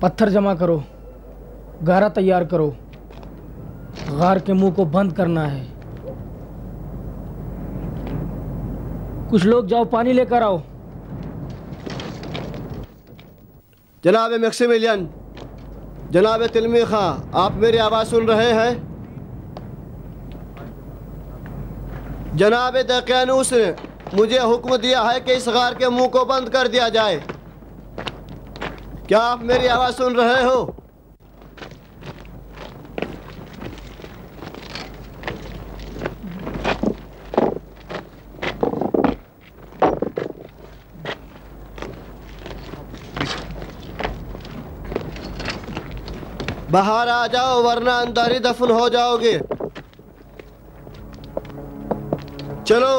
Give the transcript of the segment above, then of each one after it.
पत्थर जमा करो, गारा तैयार करो, गार के मुंह को बंद करना है। कुछ लोग जाओ पानी लेकर आओ। जनाब मैक्सिमिलियन, जनाब तिलमी खां, आप मेरी आवाज़ सुन रहे हैं? जनाब दकियानूस ने मुझे हुक्म दिया है कि इस गार के मुंह को बंद कर दिया जाए। क्या आप मेरी आवाज़ सुन रहे हो? बाहर आ जाओ वरना अंदर ही दफन हो जाओगे। चलो,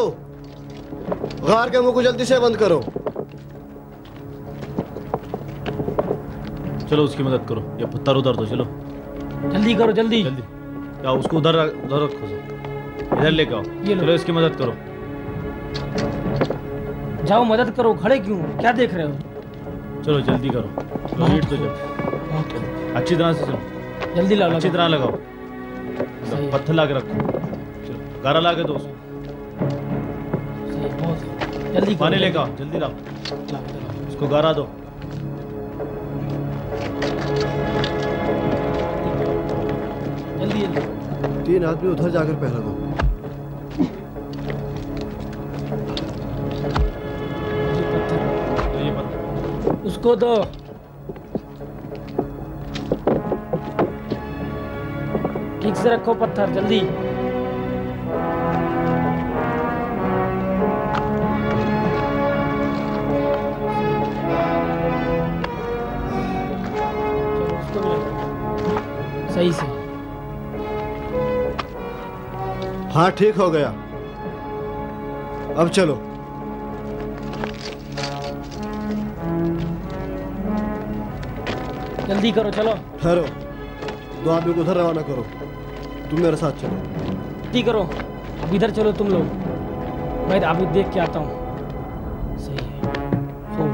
गार के मुंह को जल्दी से बंद करो। चलो उसकी मदद करो, ये पत्थर उधर दो। चलो जल्दी करो, जल्दी जल्दी। क्या उसको उधर उधर रखो, इधर लेके आओ। चलो इसकी मदद करो। जाओ मदद करो, खड़े क्यों, क्या देख रहे हो? चलो जल्दी करो, ईंट तो जल्दी अच्छी तरह से। चलो जल्दी लगाओ, अच्छी तरह लगाओ। पत्थर ला के रखो। चलो गारा ला के दो उसको। जल्दी पानी लेके आओ, जल्दी लाओ। उसको गारा दो। जल्दी जल्दी। 3 आदमी उधर जाकर पहरा दो। ये पत्थर उसको दो। ठीक से रखो पत्थर, जल्दी। सही से। हाँ ठीक हो गया। अब चलो। जल्दी करो, चलो। ठहरो, 2 आदमी को उधर रवाना करो। तुम मेरे साथ चलो। जल्दी करो, अब इधर चलो तुम लोग, मैं अभी देख के आता हूँ। सही है, खूब।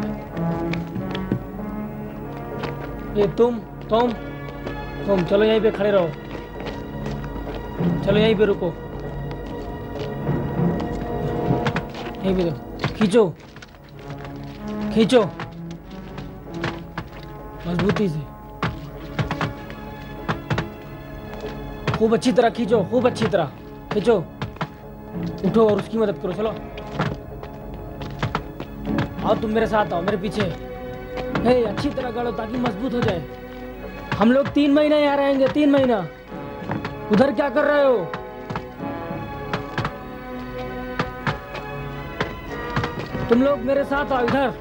ये तुम चलो यहीं पे खड़े रहो। चलो यहीं पे रुको, यहीं पे खींचो खींचो मजबूती से, खूब अच्छी तरह खींचो, खूब अच्छी तरह खींचो। उठो और उसकी मदद करो। चलो आओ, तुम मेरे साथ आओ, मेरे पीछे। हे, अच्छी तरह गाड़ो ताकि मजबूत हो जाए। हम लोग 3 महीना यहाँ रहेंगे, 3 महीना। उधर क्या कर रहे हो? तुम लोग मेरे साथ आओ इधर।